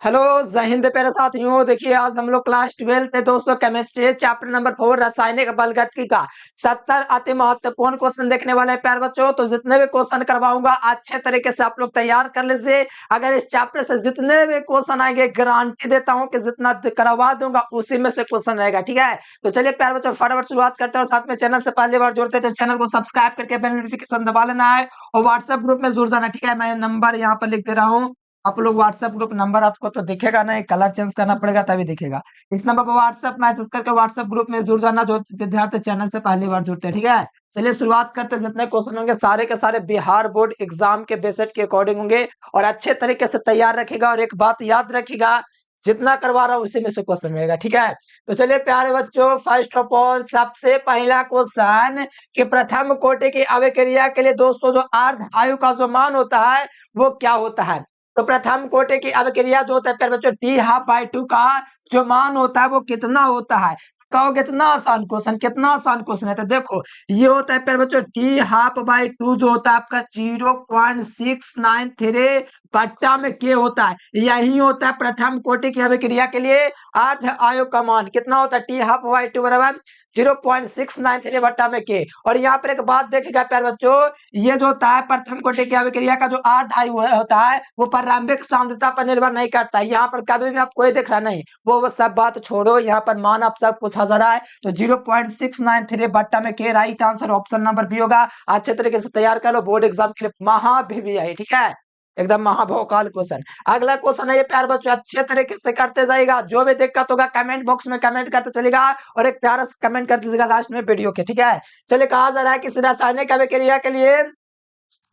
Hello जय हिंद प्यारे साथियों। देखिए आज हम लोग क्लास 12th है दोस्तों, केमिस्ट्री चैप्टर नंबर 4 रासायनिक बलगतिकी का 70 अति महत्वपूर्ण क्वेश्चन देखने वाले हैं प्यारे बच्चों। तो जितने भी क्वेश्चन करवाऊंगा अच्छे तरीके से आप लोग तैयार कर लीजिए। अगर इस चैप्टर से जितने भी क्वेश्चन आएंगे गारंटी देता हूं कि जितना करवा दूंगा उसी में से क्वेश्चन रहेगा। ठीक है, तो चलिए प्यारे बच्चों फटाफट शुरुआत करते हैं। और साथ में चैनल से पहली बार जुड़ते हैं तो चैनल को सब्सक्राइब करके बेल नोटिफिकेशन दबा लेना है और व्हाट्सएप ग्रुप में जुड़ जाना। ठीक है, मैं नंबर यहाँ पर लिख दे रहा हूँ। आप लोग व्हाट्सएप ग्रुप नंबर आपको तो दिखेगा नहीं, कलर चेंज करना पड़ेगा तभी दिखेगा। इस नंबर पर व्हाट्सएप मैसेज करके व्हाट्सएप ग्रुप में जुड़ जाना जो विद्यार्थी चैनल से पहली बार जुड़ते हैं। ठीक है, चलिए शुरुआत करते हैं। जितने क्वेश्चन होंगे सारे के सारे बिहार बोर्ड एग्जाम के बेसिक के अकॉर्डिंग होंगे और अच्छे तरीके से तैयार रखेगा। और एक बात याद रखिएगा, जितना करवा रहा हूँ उसी में से क्वेश्चन रहेगा। ठीक है, तो चलिए प्यारे बच्चों फर्स्ट ऑफ ऑल सबसे पहला क्वेश्चन कि प्रथम कोटि की अभिक्रिया के लिए दोस्तों जो अर्ध आयु का जो मान होता है वो क्या होता है। तो प्रथम कोटि की अभिक्रिया जो होता है प्यारे बच्चों T ½/2 का जो मान होता है वो कितना होता है। कहो कितना आसान क्वेश्चन, कितना आसान क्वेश्चन है। तो देखो ये होता है प्यारे बच्चों T½/2 जो होता है आपका 0.693 बट्टा में के होता है। यही होता है प्रथम कोटि की अभिक्रिया के लिए अर्ध आयु का मान कितना होता है T½/2 बराबर 0.693 बट्टा में के। और यहाँ पर एक बात देखिएगा प्यारे बच्चों, ये जो होता है प्रथम कोटि की अभिक्रिया का जो अर्ध आयु होता है वो प्रारंभिक सांद्रता पर निर्भर नहीं करता है। यहाँ पर कभी भी आप कोई दिख रहा नहीं, वो सब बात छोड़ो, यहाँ पर मान आप सब पूछा जा रहा है। तो 0.693 बट्टा में के right answer option number B होगा। अच्छे तरीके से तैयार कर लो, बोर्ड एग्जाम के लिए महाभिवियाई। ठीक है, एकदम महाभोकाल क्वेश्चन। अगला क्वेश्चन है ये प्यार बच्चों अच्छे तरीके से करते जाएगा। जो भी दिक्कत होगा कमेंट बॉक्स में कमेंट करते चलेगा और एक प्यारा सा कमेंट करते चलेगा लास्ट में वीडियो के। ठीक है, चलिए कहा जा रहा है कि रासायनिक अभिक्रिया के लिए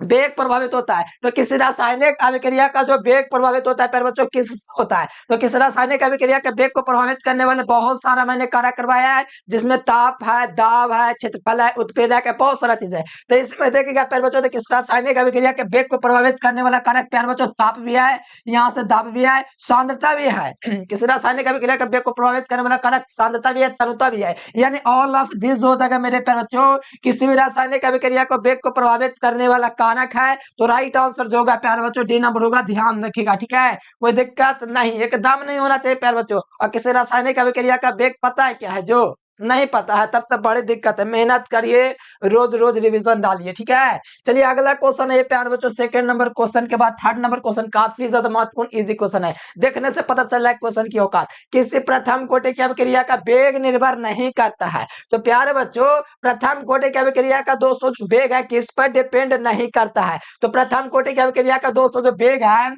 वेग प्रभावित होता है। तो किसी रासायनिक अभिक्रिया का जो वेग प्रभावित होता है प्यारे बच्चों किस होता है। तो किस रासायनिक अभिक्रिया के वेग को प्रभावित करने वाले बहुत सारा मैंने कार्य करवाया है, जिसमें ताप है, दाब है, क्षेत्रफल है, उत्प्रेरक है, बहुत सारा चीज है। तो इसमें देखिएगा प्यारे बच्चों तो किस रासायनिक अभिक्रिया के वेग को प्रभावित करने वाला कारक प्यारे बच्चों ताप भी है, यहाँ से दाब भी है, सांद्रता भी है। किसी रासायनिक अभिक्रिया के वेग को प्रभावित करने वाला कारक सांद्रता भी है, तरुता भी है। यानी ऑल ऑफ दिस जो हो जाएगा मेरे प्यारे बच्चों किसी भी रासायनिक अभिक्रिया को वेग को प्रभावित करने वाला कारक है। तो राइट आंसर जो होगा प्यारे बच्चों डी नंबर होगा, ध्यान रखिएगा। ठीक है, कोई दिक्कत नहीं, एकदम नहीं होना चाहिए प्यारे बच्चों। और किसी रासायनिक अभिक्रिया का वेग पता है क्या है, जो नहीं पता है तब तक बड़ी दिक्कत है। मेहनत करिए, रोज रोज रिवीजन डालिए। ठीक है, चलिए अगला क्वेश्चन है प्यारे बच्चों सेकंड नंबर क्वेश्चन के बाद थर्ड नंबर क्वेश्चन काफी ज्यादा महत्वपूर्ण इजी क्वेश्चन है। देखने से पता चल रहा है क्वेश्चन की औकात। किसी प्रथम कोटि की अभिक्रिया का वेग निर्भर नहीं करता है। तो प्यारे बच्चों प्रथम कोटि की अभिक्रिया का दोस्तों जो वेग है किस पर डिपेंड नहीं करता है। तो प्रथम कोटि की अभिक्रिया का दोस्तों जो वेग है,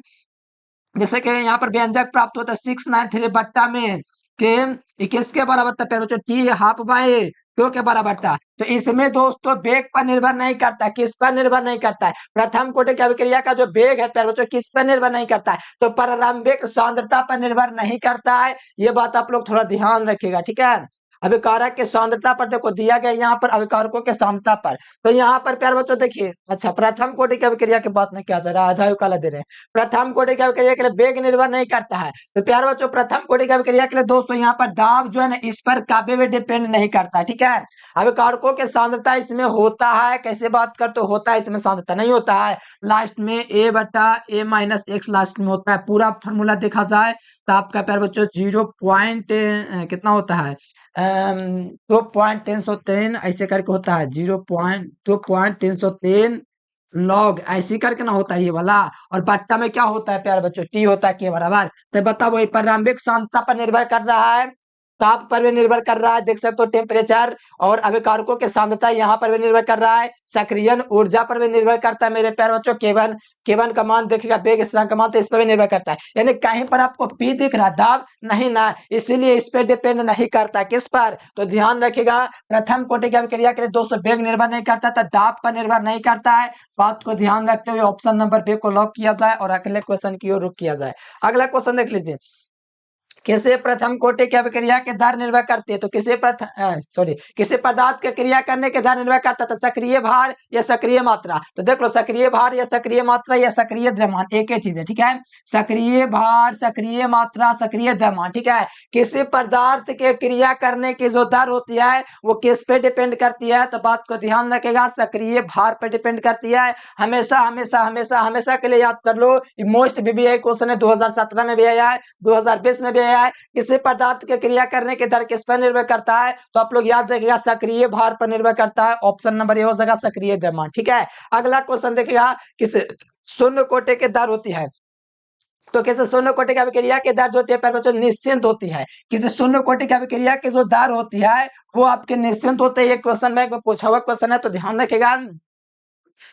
जैसे कि यहाँ पर व्यंजक प्राप्त होता है 693 बट्टा में के किसके बराबर था प्यारे बच्चों T½/2 के बराबर था। तो इसमें दोस्तों वेग पर निर्भर नहीं करता है। किस पर निर्भर नहीं करता है, प्रथम कोटि की अभिक्रिया का जो वेग है प्यारे बच्चों किस पर निर्भर नहीं करता है, तो प्रारंभिक सांद्रता पर निर्भर नहीं करता है। ये बात आप लोग थोड़ा ध्यान रखिएगा। ठीक है, अभिकारक के सांद्रता पर देखो दिया गया यहाँ पर अभिकारकों के सांद्रता पर। तो यहाँ पर प्यारे बच्चों देखिए, अच्छा प्रथम कोटि की अभिक्रिया की बात नहीं किया जा रहा है, आधा आयु काला दे रहे हैं। प्रथम कोटि की अभिक्रिया के लिए वेग निर्भर नहीं करता है। तो प्यारे बच्चों प्रथम कोटि की अभिक्रिया के लिए दोस्तों यहाँ पर दाब जो है ना इस पर कभी भी डिपेंड नहीं करता है। ठीक है, अभिकारकों के सांद्रता इसमें होता है, कैसे बात कर तो होता है, इसमें सांद्रता नहीं होता है। लास्ट में A/A-X लास्ट में होता है। पूरा फॉर्मूला देखा जाए तो आपका प्यारे बच्चों 0 कितना होता है 2.303 ऐसे करके होता है। 0.2.303 लॉग ऐसे करके ना होता है ये वाला। और बट्टा में क्या होता है प्यारे बच्चों टी होता है के बराबर। तो बताओ वही प्रारंभिक सांद्रता पर निर्भर कर रहा है, ताप पर भी निर्भर कर रहा है, देख सकते हो टेम्परेचर, और अभिकारकों के सांद्रता यहाँ पर भी निर्भर कर रहा है, सक्रियण ऊर्जा पर भी निर्भर करता है मेरे प्यारे बच्चों। केवन केवन का मान देखिएगा, वेग स्थिरांक का मान तो इस पर भी निर्भर करता है। यानी कहीं पर आपको पी दिख रहा दाब नहीं ना, इसीलिए इस पर डिपेंड नहीं करता। किस पर, तो ध्यान रखिएगा प्रथम कोटि की अभिक्रिया के लिए दोस्तों वेग निर्भर नहीं करता था, दाब पर निर्भर नहीं करता है। बात को ध्यान रखते हुए ऑप्शन नंबर बी को लॉक किया जाए और अगले क्वेश्चन की ओर रुख किया जाए। अगला क्वेश्चन देख लीजिए, किसी प्रथम कोटि की अभिक्रिया के दर निर्भर करती है, तो किसी पदार्थ के क्रिया करने के दर निर्भर करता है, तो सक्रिय भार या सक्रिय मात्रा। तो देख लो, सक्रिय भार या सक्रिय मात्रा या सक्रिय द्रव्यमान एक ही चीज है, ठीक है। सक्रिय भार, सक्रिय मात्रा, सक्रिय द्रव्यमान, ठीक है। किसी पदार्थ के क्रिया करने की जो दर होती है वो किस पे डिपेंड करती है, तो बात को ध्यान रखेगा, सक्रिय भार पे डिपेंड करती है। हमेशा हमेशा हमेशा हमेशा के लिए याद कर लो, मोस्ट बीबीआई क्वेश्चन है, 2017 में भी आया है, 2020 में भी आया है। किसी पदार्थ के क्रिया करने की दर किस पर निर्भर करता है, तो आप लोग याद रखिएगा सक्रिय भार पर निर्भर करता है। ऑप्शन नंबर ए हो जाएगा सक्रिय द्रव्यमान, ठीक है। अगला क्वेश्चन देखिएगा, किसी शून्य कोटि की दर होती है, तो किसी शून्य कोटि की अभिक्रिया की दर जो होती है पहले बच्चों निश्चित होती है। किसी शून्य कोटि की अभिक्रिया की जो दर होती है वो आपके निश्चित होते हैं। ये क्वेश्चन में पूछा हुआ क्वेश्चन है, तो ध्यान रखिएगा।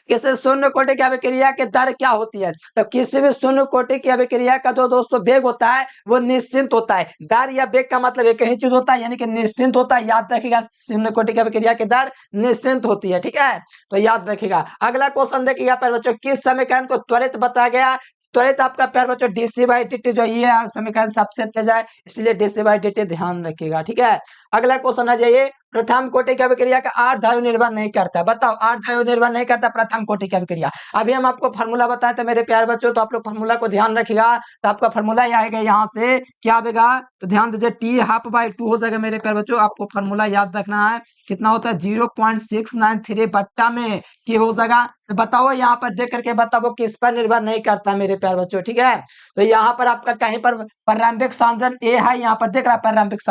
किसी शून्य कोटि की अभिक्रिया की दर क्या होती है, तो किसी भी शून्य कोटि की अभिक्रिया का जो दोस्तों वेग होता है वो निश्चित होता है। दर या वेग का मतलब एक ही चीज होता है, यानी कि निश्चित होता है। याद रखिएगा, शून्य कोटि की अभिक्रिया की दर निश्चित होती है, ठीक है, तो याद रखिएगा। अगला क्वेश्चन देखिएगा प्यारे बच्चों, किस समीकरण को त्वरित बताया गया। त्वरित आपका प्यारे बच्चों डीसी बाई dt जो ये समीकरण सबसे तेज है, इसलिए डीसी बाई dt ध्यान रखिएगा, ठीक है। अगला क्वेश्चन आ जाइए, प्रथम कोटि की अभिक्रिया का आर्धआयु निर्भर नहीं करता। बताओ, आर्धआयु निर्भर नहीं करता प्रथम कोटि की अभिक्रिया। अभी हम आपको फार्मूला बताए थे मेरे प्यारे बच्चों, तो आप लोग फार्मूला को ध्यान रखिएगा। तो आपका फार्मूला ये आएगा, यहाँ से क्या आएगा, तो ध्यान दीजिए, T ½/2 हो जाएगा मेरे प्यारे बच्चों। आपको फार्मूला याद रखना है, कितना होता है 0.693 बट्टा में क्या हो जाएगा। तो बताओ, यहाँ पर देख करके बताओ किस पर निर्भर नहीं करता मेरे प्यारे बच्चों, ठीक है। तो यहाँ पर आपका कहीं पर प्रारंभिक सांद्रण ए है, यहाँ पर देख रहा है प्रारंभिक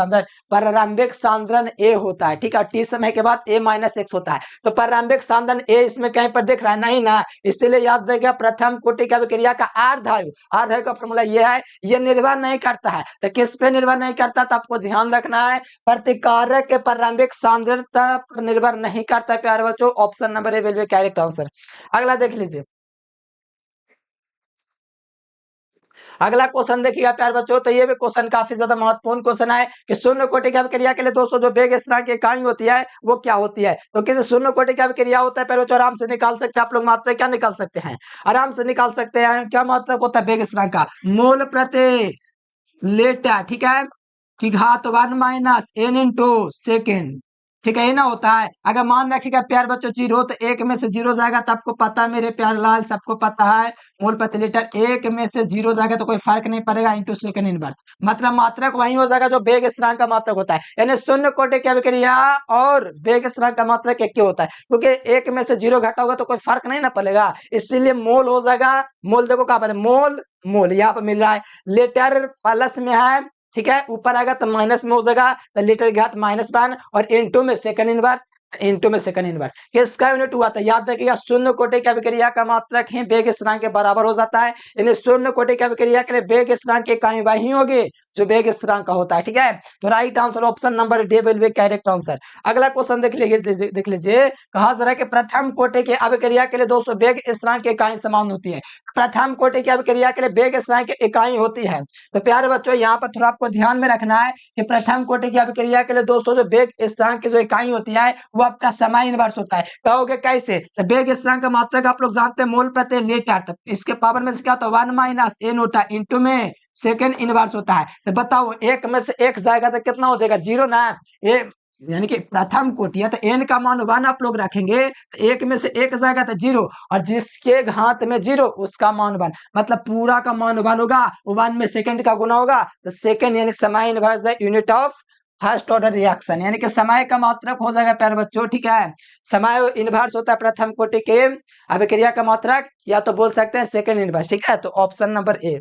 सांद्रण ए होता है, ठीक है। टी समय के बाद A-X होता है, तो प्रारंभिक सांद्रण ए इसमें कहीं पर दिख रहा है नहीं ना, इसलिए याद रखिएगा प्रथम कोटि की अभिक्रिया का आर्धआयु का फॉर्मूला ये है, ये निर्भर नहीं करता है। तो किस पे निर्भर नहीं करता, तो आपको ध्यान रखना है, प्रतिकारक के प्रारंभिक सांद्रता पर निर्भर नहीं करता प्यारे बच्चों। Option number A will be correct answer. अगला देख लीजिए, अगला क्वेश्चन देखिएगा प्यारे बच्चों, तो ये भी क्वेश्चन काफी ज्यादा महत्वपूर्ण क्वेश्चन है कि शून्य कोटि की अभिक्रिया के लिए दोस्तों जो वेग स्थिरांक की इकाई होती है वो क्या होती है। तो किसी शून्य कोटि की अभिक्रिया होता है प्यारे बच्चों, आराम से निकाल सकते हैं आप लोग। मात्रा क्या निकाल सकते हैं, आराम से निकाल सकते हैं। क्या मात्रा होता है वेग स्थिरांक का, मोल प्रति लीटर, ठीक है, की घात 1-n/सेकेंड, ठीक है, ये ना होता है। अगर मान रखिएगा प्यार बच्चों 0, तो 1 में से 0 जाएगा, तो आपको पता है मेरे प्यार लाल, सबको पता है मोल प्रति लीटर 1 में से 0 जाएगा तो कोई फर्क नहीं पड़ेगा, इंटू सेकंड इनवर्स, मतलब मात्रक वही हो जाएगा जो वेग स्थिरांक का मात्रक होता है। यानी शून्य कोटि की अभिक्रिया और वेग स्थिरांक का मात्रक एक ही होता है, क्योंकि 1 में से 0 घटा होगा तो कोई फर्क नहीं ना पड़ेगा, इसीलिए मोल हो जाएगा। मोल देखो कहाँ पर है, मोल मोल यहाँ पर मिल रहा है, लीटर प्लस में है, ठीक है, ऊपर आएगा तो माइनस में हो जाएगा, तो लीटर की घात -1 और इनटू में सेकंड इनवर्स, किसका यूनिट हुआ था, याद रखिएगा शून्य कोटि की अभिक्रिया का मात्रक ही वेग स्थिरांक के बराबर हो जाता है। यानी शून्य कोटि की अभिक्रिया के लिए वेग स्थिरांक की इकाई वही होगी जो वेग स्थिरांक का होता है, ठीक है। तो right answer option number D will be correct answer. अगला क्वेश्चन देख लीजिए, कहा जा रहा है कि प्रथम कोटि की अभिक्रिया के लिए दोस्तों वेग स्थिरांक की इकाई समान होती है। प्रथम कोटि की अभिक्रिया के लिए वेग स्थिरांक की इकाई होती है। तो प्यारे बच्चों यहाँ पर थोड़ा आपको ध्यान में रखना है कि प्रथम कोटि की अभिक्रिया के लिए दोस्तों जो वेग स्थिरांक की जो इकाई होती है वो आपका समय इनवर्स होता है। कहोगे कैसे, तो वेग स्थिरांक का मात्रक आप लोग जानते हैं मोल प्रति लीटर, तो इसके पावर में से क्या होता है 1 - n होता है, इंटू में सेकंड इनवर्स होता है। तो बताओ 1 में से 1 जाएगा तो कितना हो जाएगा 0 ना, ये यानी कि प्रथम कोटि है तो n का मान 1 आप लोग रखेंगे, तो 1 में से 1 जाएगा तो 0, और जिसके घात में 0 उसका मान 1, मतलब पूरा का मान 1 होगा, 1 में सेकंड का गुना होगा, तो सेकंड यानी समय इनवर्स है unit of first order reaction, यानी कि समय का मात्रक हो जाएगा प्यारे बच्चों, ठीक है। समय इनवर्स होता है प्रथम कोटि के अभिक्रिया का मात्रक, या तो बोल सकते हैं सेकंड इनवर्स, ठीक है। तो ऑप्शन नंबर ए।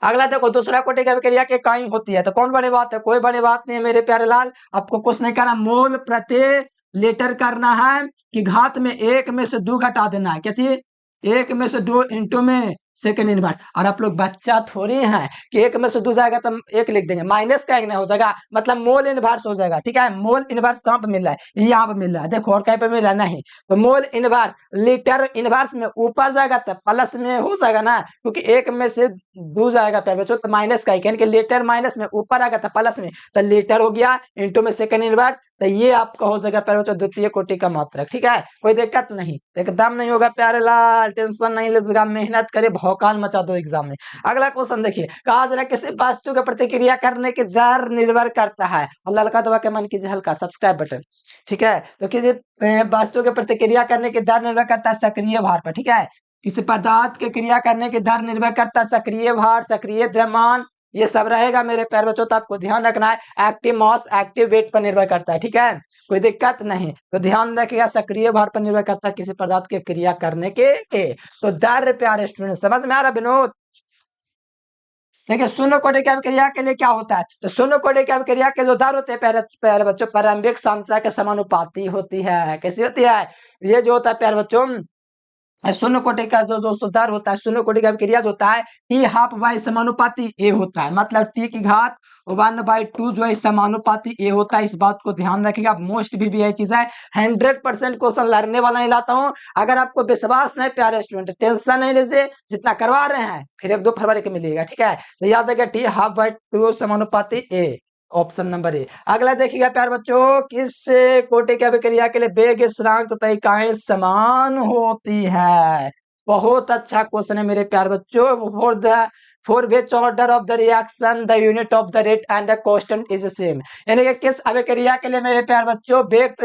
अगला देखो, दूसरा कोटि की अभिक्रिया की इकाई होती है, तो कौन बड़ी बात है, कोई बड़ी बात नहीं है मेरे प्यारे लाल। आपको कुछ नहीं करना, मोल प्रति लीटर करना है कि घात में 1 में से 2 घटा देना है, क्या चीज 1 में से 2 इंटू में सेकंड इनवर्स। और आप लोग बच्चा थोड़ी है कि 1 में से 2 जाएगा तो 1 लिख देंगे, माइनस का 1 नहीं हो जाएगा, मतलब मोल इनवर्स हो जाएगा, ठीक है। मोल इनवर्स कहाँ पे मिल रहा है, यहाँ पे मिल रहा है, देखो और कहीं पे मिल रहा है नहीं, तो मोल इनवर्स लीटर इनवर्स में ऊपर जाएगा तो प्लस में हो जाएगा ना, क्योंकि 1 में से 2 जाएगा प्यारे बच्चों तो माइनस का, यानी कि लीटर माइनस में ऊपर आएगा तो प्लस में, तो लीटर हो गया इंटू में सेकंड इनवर्स, तो ये आपका हो जाएगा प्यारे बच्चों द्वितीय कोटि का मात्रक, ठीक है। कोई दिक्कत नहीं, एकदम नहीं होगा प्यारे लाल, टेंशन नहीं लीजिएगा, मेहनत करे बहुत भौकाल मचा दो एग्जाम में। अगला क्वेश्चन देखिए, कहा जा रहा है किसी वस्तु की प्रतिक्रिया करने की दर निर्भर करता है, और ललका दबा के मन कीजिए हल्का सब्सक्राइब बटन। ठीक है, तो किसी वस्तु की प्रतिक्रिया करने की दर निर्भर करता है सक्रिय भार पर। ठीक है, किसी पदार्थ की क्रिया करने की दर निर्भर करता है सक्रिय भार, सक्रिय द्रव्यमान, ये सब रहेगा मेरे प्यारे बच्चों। तो आपको ध्यान रखना है एक्टिव मास एक्टिव वेट पर निर्भर करता है। ठीक है, कोई दिक्कत नहीं, तो ध्यान रखिएगा सक्रिय भार पर निर्भर करता है किसी पदार्थ की क्रिया करने के। तो दर प्यारे स्टूडेंट समझ में आ रहा विनोद? देखिए शून्य कोटि की अभिक्रिया के लिए क्या होता है, तो शून्य कोटि की अभिक्रिया के जो दर होते हैं प्यारे बच्चों प्रारंभिक सांद्रता के समानुपाती होती है। कैसी होती है? ये जो होता है प्यारे बच्चों शून्य कोटि का जो दोस्तों दर होता है, शून्य कोटि का अभिक्रिया जो होता है टी हाफ बाई समानुपाती ए होता है, मतलब टी की घात 1/2 जो है समानुपाती ए होता है। इस बात को ध्यान रखिएगा, मोस्ट भी यही चीज है। 100% क्वेश्चन लड़ने वाला नहीं लाता हूँ। अगर आपको विश्वास नहीं प्यारे स्टूडेंट टेंशन नहीं लीजिए, जितना करवा रहे हैं फिर 1-2 फरवरी को मिलेगा। ठीक है, तो याद रखिए टी हाफ बाई 2 समानुपाती ए, ऑप्शन नंबर ए। अगला देखिएगा प्यारे बच्चों, किस कोटि की अभिक्रिया के लिए वेग स्थिरांक तथा इकाइयां समान होती है? बहुत अच्छा क्वेश्चन है मेरे प्यारे बच्चों। For which order of the reaction the unit of the rate and the constant is same, यानी कि किस अभिक्रिया के लिए मेरे प्यारे बच्चों वेग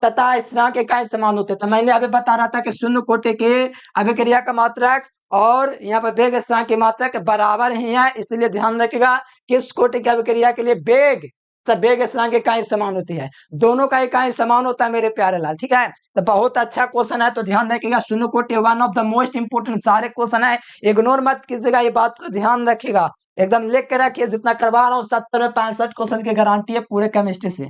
तथा स्थिरांक इकाई समान होते हैं। तो मैंने अभी बता रहा था कि शून्य कोटि के अभिक्रिया का मात्रक और यहाँ पर वेग स्थिरांक की मात्रक बराबर ही है, इसलिए ध्यान रखिएगा किस कोटि की अभिक्रिया के लिए वेग स्थिरांक की इकाई समान होती है, दोनों का इकाई समान होता है मेरे प्यारे लाल। ठीक है, तो बहुत अच्छा क्वेश्चन है, तो ध्यान रखिएगा शून्य कोटि one of the most important सारे क्वेश्चन है, इग्नोर मत कीजिएगा, ये बात को ध्यान रखिएगा, एकदम लिख के रखिए। जितना करवा रहा हूँ 70 में 65 क्वेश्चन की गारंटी है पूरे केमिस्ट्री से।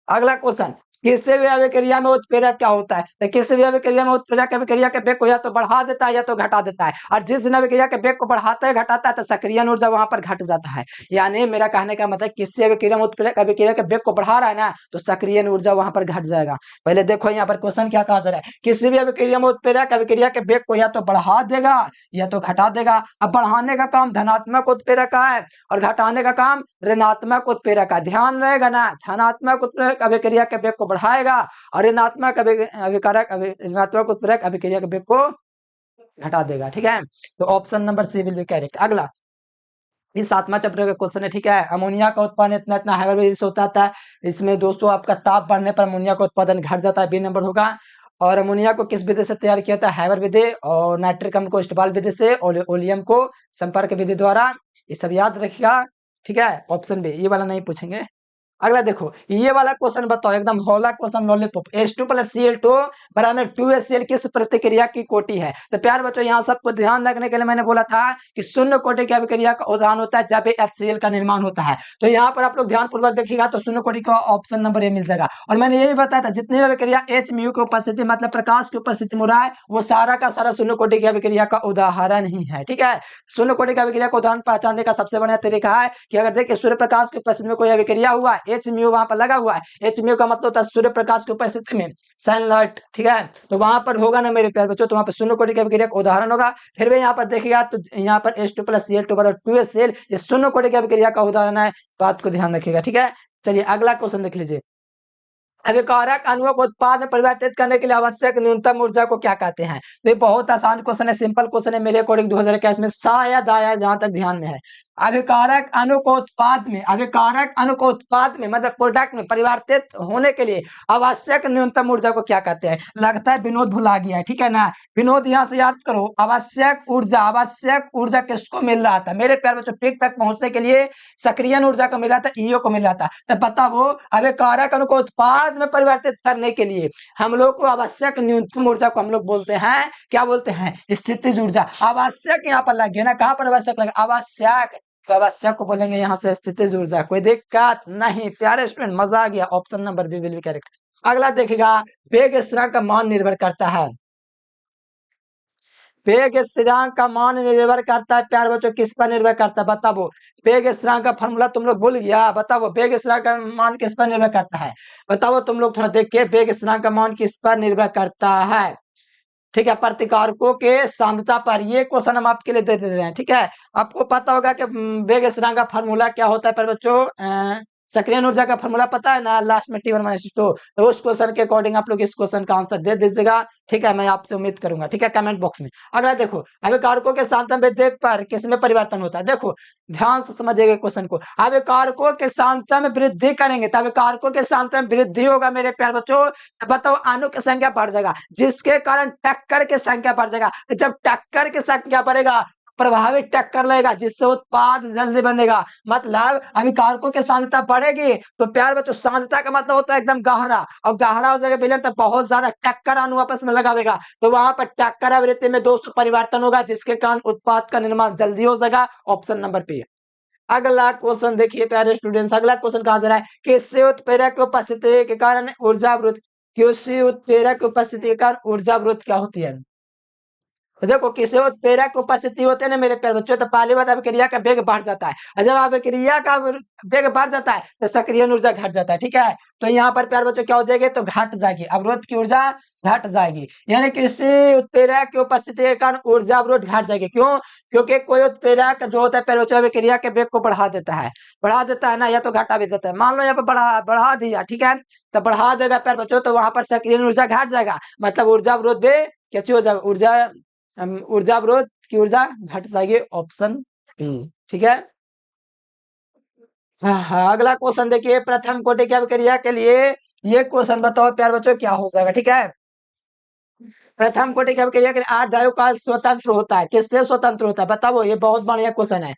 अगला क्वेश्चन, किसी भी अभिक्रिया में उत्प्रेरक क्या होता है? तो किसी भी अभिक्रिया में उत्प्रेरक अभिक्रिया के वेग को या तो बढ़ा देता है या तो घटा देता है, और जिस दिन अभिक्रिया के वेग को बढ़ाता है घटाता है तो सक्रियण ऊर्जा वहां पर घट जाता है। यानी मेरा कहने का मतलब किसी अभिक्रिया में उत्प्रेरक अभिक्रिया के वेग को बढ़ा रहा है ना, तो सक्रियण ऊर्जा वहां पर घट जाएगा। पहले देखो यहाँ पर क्वेश्चन क्या कहा जा रहा है, किसी भी अभिक्रिया में उत्प्रेरक अभिक्रिया के वेग को या तो बढ़ा देगा या तो घटा देगा। अब बढ़ाने का काम धनात्मक उत्प्रेरक का है और घटाने का काम ऋणात्मक उत्प्रेरक का। ध्यान रहेगा ना, धनात्मक उत्प्रेरक अभिक्रिया के वेग को बढ़ाएगा और ऋणात्मक ऋणात्मक उत्प्रेरक अभिक्रिया के वेग को घटा देगा। ठीक है, तो option number C will be correct. अगला इस 7वां चैप्टर का क्वेश्चन है। ठीक है, अमोनिया का उत्पादन इतना इतना हाइवर विधि से होता था, इसमें दोस्तों आपका ताप बढ़ने पर अमोनिया का उत्पादन घट जाता है, बी नंबर होगा। और अमोनिया को किस विधि से तैयार किया था? हाइवर विधि, और नाइट्रिक अम्ल को स्टबाल विधि से, और ओलियम को संपर्क विधि द्वारा। ये सब याद रखिएगा। ठीक है, ऑप्शन बी, ये वाला नहीं पूछेंगे। अगला देखो ये वाला क्वेश्चन बताओ, एकदम हौला क्वेश्चन लॉलीपॉप। H2 + Cl2 बराबर 2HCl किस प्रतिक्रिया की कोटि है? तो प्यार बच्चों यहाँ सबको ध्यान रखने के लिए मैंने बोला था कि शून्य कोटि की अभिक्रिया का उदाहरण होता है जब HCl का निर्माण होता है। तो यहाँ पर आप लोग ध्यान पूर्वक देखिएगा तो शून्य कोटि का ऑप्शन नंबर ए मिल जाएगा। और मैंने ये भी बताया था जितनी भी अभिक्रिया H mu की उपस्थिति मतलब प्रकाश की उपस्थिति में हो रहा है वो सारा का सारा शून्य कोटि की अभिक्रिया का उदाहरण ही है। ठीक है, शून्य कोटि की अभिक्रिया का उदाहरण पहचानने का सबसे बढ़िया तरीका है कि अगर देखिए सूर्य प्रकाश की उपस्थिति में कोई अभिक्रिया हुआ H mu वहां पर लगा हुआ है, H mu का मतलब होता है सूर्य प्रकाश की उपस्थिति में सनलाइट। ठीक है, तो वहां पर होगा ना मेरे प्यारे बच्चों, तो वहां पर शून्य कोटि की अभिक्रिया का उदाहरण होगा। फिर भी यहाँ पर देखिएगा तो यहाँ पर H2 + Cl2 बराबर 2HCl ये शून्य कोटि की अभिक्रिया का उदाहरण है, बात को ध्यान रखिएगा। ठीक है, चलिए अगला क्वेश्चन देख लीजिए। अभिकारक अणुओं को उत्पाद में परिवर्तित करने के लिए आवश्यक न्यूनतम ऊर्जा को क्या कहते हैं? तो ये बहुत आसान क्वेश्चन है, सिंपल क्वेश्चन है मेरे अकॉर्डिंग 2021 में, शायद आया जहां तक ध्यान में है। अभिकारक अणु को उत्पाद में, अभिकारक अणु को उत्पाद में मतलब प्रोडक्ट में परिवर्तित होने के लिए आवश्यक न्यूनतम ऊर्जा को क्या कहते हैं? लगता है विनोद भुला गया है। ठीक है ना, विनोद यहाँ से याद करो, आवश्यक ऊर्जा किसको मिल रहा था मेरे प्यारे बच्चों? पीक तक पहुंचने के लिए सक्रियण ऊर्जा को मिल रहा था, ईओ को मिल रहा था। तो पता वो अभिकारक अणु को उत्पाद में परिवर्तित करने के लिए हम लोग को आवश्यक न्यूनतम ऊर्जा को हम लोग बोलते हैं, क्या बोलते हैं? स्थितिज ऊर्जा। आवश्यक यहाँ पर लग गया ना, कहाँ पर आवश्यक लगा? आवश्यक, तो आवश्यक को बोलेंगे यहाँ से स्थितिज ऊर्जा। कोई दिक्कत नहीं प्यारे स्टूडेंट, मजा आ गया। Option number B will be correct. अगला देखिएगा, वेग स्थिरांक का मान निर्भर करता है, वेग स्थिरांक का मान निर्भर करता है प्यारे बच्चों किस पर निर्भर करता है? बताओ, वेग स्थिरांक का फॉर्मूला तुम लोग भूल गया? बताओ वेग स्थिरांक का मान किस पर निर्भर करता है? बताओ तुम लोग थोड़ा देख के, वेग स्थिरांक का मान किस पर निर्भर करता है? ठीक है, प्रतिकारकों के सांद्रता पर। ये क्वेश्चन हम आपके लिए दे रहे हैं। ठीक है, आपको पता होगा कि वेग स्थिरांक का फॉर्मूला क्या होता है पर बच्चों, सक्रियण ऊर्जा का फॉर्मूला पता है ना, लास्ट में T1 - T2। तो उस क्वेश्चन के अकॉर्डिंग आप लोग इस क्वेश्चन का आंसर दे दीजिएगा, ठीक है, मैं आपसे उम्मीद करूंगा, ठीक है, कमेंट बॉक्स में। अगला देखो, अभिकारकों के सांतन वृद्धि पर किसमें परिवर्तन होता है। देखो ध्यान से समझिएगा क्वेश्चन को। अभिकारकों के सांतन में वृद्धि करेंगे तो अभिकारकों के सांतन में वृद्धि होगा मेरे प्यारे बच्चों, तो बताओ अणु की संख्या बढ़ जाएगा, जिसके कारण टक्कर की संख्या बढ़ जाएगा। जब टक्कर की संख्या बढ़ेगा, प्रभावित टक्कर लगेगा, जिससे उत्पाद जल्दी बनेगा। मतलब अभिकारकों की सांद्रता बढ़ेगी तो प्यार बच्चों, सांद्रता का मतलब होता है एकदम गहरा, और गहरा हो जाएगा विलयन तो बहुत ज्यादा टक्कर अणु आपस में लगावेगा, तो वहां पर टक्कर आवृत्ति में दोष परिवर्तन होगा, जिसके कारण उत्पाद का निर्माण जल्दी हो जाएगा। Option number B. अगला क्वेश्चन देखिए प्यारे स्टूडेंट्स, अगला क्वेश्चन कहा जा रहा है, किसी उत्प्रेरक की उपस्थिति के कारण ऊर्जा अवरोध, किसी उत्प्रेरक की उपस्थिति के कारण ऊर्जा अवरोध क्या होती है। तो देखो, किसी उत्प्रेरक की उपस्थिति होते हैं ना मेरे प्यारे बच्चों, तो पहली बात अभिक्रिया का वेग बढ़ जाता है, और जब अभिक्रिया का वेग बढ़ जाता है तो सक्रिय ऊर्जा घट जाता है, ठीक है। तो यहाँ पर प्यारे बच्चों क्या हो जाएगी, तो घट जाएगी, अवरोध की ऊर्जा घट जाएगी, यानी किसी उत्प्रेरक की उपस्थिति के कारण ऊर्जा अवरोध घट जाएगी। क्यों? क्योंकि कोई उत्प्रेरक जो होता है प्यारे बच्चों अभिक्रिया के वेग को बढ़ा देता है ना, या तो घटा भी देता है। मान लो यहाँ पर बढ़ा दिया, ठीक है, तो बढ़ा देगा प्यारे बच्चों, तो वहां पर सक्रिय ऊर्जा घट जाएगा, मतलब ऊर्जा अवरोध भी कैसे हो जाएगा, ऊर्जा अवरोध की ऊर्जा घट जाएगी। ऑप्शन बी, ठीक है। हाँ, अगला क्वेश्चन देखिए, प्रथम कोटि की अभिक्रिया के लिए ये क्वेश्चन बताओ प्यार बच्चों क्या हो जाएगा, ठीक है। प्रथम कोटि की अभिक्रिया के लिए आठ का स्वतंत्र होता है, किससे स्वतंत्र होता है बताओ, ये बहुत बढ़िया क्वेश्चन है।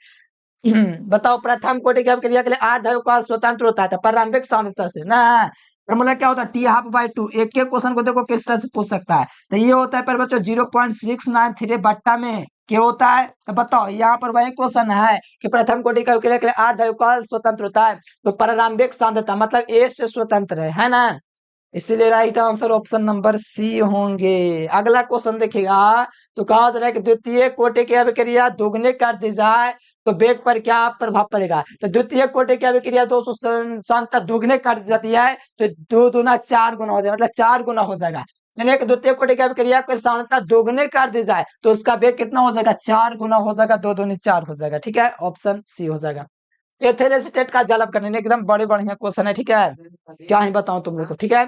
बताओ, प्रथम कोटि की अभिक्रिया के लिए आठ का स्वतंत्र होता है, तो प्रारंभिक सांद्रता से ना। फॉर्मूला क्या होता है, T ½/2। एक के क्वेश्चन को देखो किस तरह से पूछ सकता है, तो ये होता है पर बच्चों 0.693 बट्टा में क्या होता है, तो बताओ यहाँ पर वही क्वेश्चन है कि प्रथम कोटि का अभिक्रिया के लिए आठ स्वतंत्र होता है, तो प्रारंभिक सांद्रता मतलब ए से स्वतंत्र है ना, इसीलिए right answer option number C होंगे। अगला क्वेश्चन देखिएगा, तो कहा जा रहा है कि द्वितीय कोटि की अभिक्रिया दोगुनी कर दी जाए तो वेग पर क्या प्रभाव पड़ेगा। तो द्वितीय कोटि की अभिक्रिया 200 तक दोगुनी कर दी जाती है, तो 2 दूना 4 गुना हो जाएगा, मतलब 4 गुना हो जाएगा। यानी एक द्वितीय कोटि की अभिक्रिया को सांद्रता दोगुनी कर दी जाए तो उसका वेग कितना हो जाएगा, 4 गुना हो जाएगा, 2 दूनी 4 हो जाएगा, ठीक है, ऑप्शन सी हो जाएगा। एथिल एसीटेट का जल अपघटन एकदम बड़े बढ़िया क्वेश्चन है, ठीक है, क्या ही बताऊं तुम लोग को, ठीक है।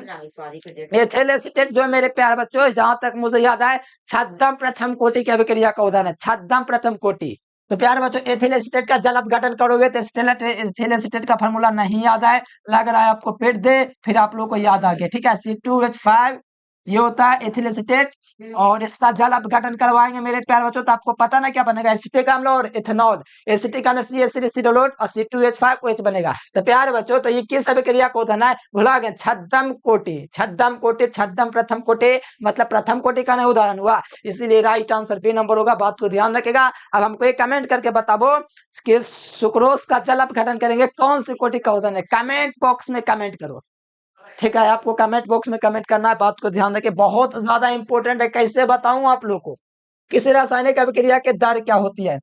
एथिल एसीटेट जो है मेरे प्यारे बच्चों, जहां तक मुझे याद है, छद्म प्रथम कोटि की अभिक्रिया का उदाहरण है, छद्म प्रथम कोटि। तो प्यारे बच्चों, एथिल एसीटेट का जल अपघटन करोगे तो एथिल एसीटेट का फॉर्मूला नहीं याद है, लग रहा है आपको पेट दे, फिर आप लोग को याद आ गया, ठीक है। C2H5 ये होता है एथिल एसीटेट, और इसका जल अपघटन करवाएंगे मेरे प्यारे बच्चों, तो आपको पता ना क्या बनेगा, एसिटिक अम्ल और इथेनॉल, एसिटिक अम्ल CH3 और C2H5OH बनेगा। तो प्यारे बच्चों, तो ये किस अभिक्रिया को होता है, भुला गए, छद्म कोटि, छद्म कोटि, छद्म प्रथम कोटि, मतलब प्रथम कोटि का नहीं उदाहरण हुआ, इसीलिए राइट आंसर बी नंबर होगा, बात को ध्यान रखेगा। अब हमको एक कमेंट करके बताओ कि सुक्रोज का जल अपघटन करेंगे कौन सी कोटि का उदाहरण है, कमेंट बॉक्स में कमेंट करो, ठीक है, आपको कमेंट बॉक्स में कमेंट करना है, बात को ध्यान रखें, बहुत ज्यादा इंपॉर्टेंट है। कैसे बताऊं आप लोग को, किसी रासायनिक अभिक्रिया की दर क्या होती है,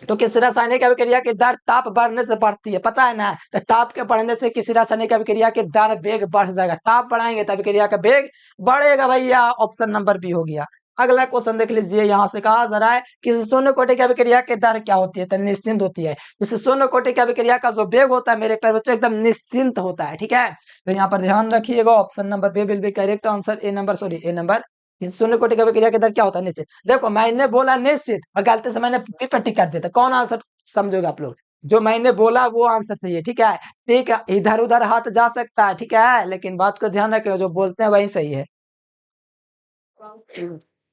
तो किसी रासायनिक अभिक्रिया की दर ताप बढ़ने से बढ़ती है, पता है ना, तो ताप के बढ़ने से किसी रासायनिक अभिक्रिया की दर वेग बढ़ जाएगा, ताप बढ़ाएंगे तो अभिक्रिया का वेग बढ़ेगा भैया, ऑप्शन नंबर बी हो गया। अगला क्वेश्चन देख लीजिए, यहाँ से कहा जा रहा है कि शून्य कोटि की अभिक्रिया की दर क्या होती है, तो निश्चिंत होती है। जैसे शून्य कोटि की अभिक्रिया का जो वेग होता है मेरे प्यारे बच्चों एकदम निश्चिंत होता है, ठीक है। तो यहाँ पर ध्यान रखिएगा, option number B will be correct answer, A number. शून्य कोटि की अभिक्रिया की दर क्या होता है, निश्चित। देखो मैंने बोला निश्चित और गलती से मैंने बी पर टिक कर दिया, कौन आंसर समझोगे आप लोग, जो मैंने बोला वो आंसर सही है, ठीक है। ठीक है, इधर उधर हाथ जा सकता है, ठीक है, लेकिन बात को ध्यान रखिएगा, जो बोलते हैं वही सही है।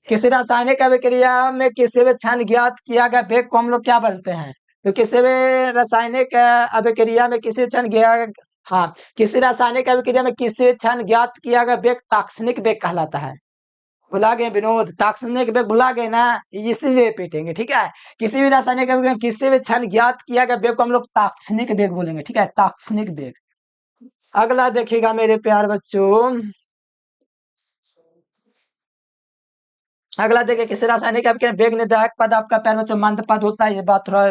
किसी रासायनिक अभिक्रिया में किसी भी क्षण ज्ञात किया गया वेग को हम लोग क्या बोलते हैं, तो किसी भी रासायनिक अभिक्रिया में किसी क्षण हाँ, किसी रासायनिक अभिक्रिया में किसी क्षण ज्ञात किया गया वेग तात्क्षणिक वेग कहलाता है। भुला गए विनोद, तात्क्षणिक वेग भुला गए ना, इसीलिए पीटेंगे, ठीक है। किसी भी रासायनिक अभिक्रिया किसी भी क्षण ज्ञात किया गया वेग को हम लोग तात्क्षणिक वेग बोलेंगे, ठीक है, तात्क्षणिक वेग। अगला देखिएगा मेरे प्यार बच्चों, अगला देखिए, किसी रासायनिक अभिक्रिया वेग निर्धारक पद आपका प्यार बच्चों मंद पद होता है, ये बात थोड़ा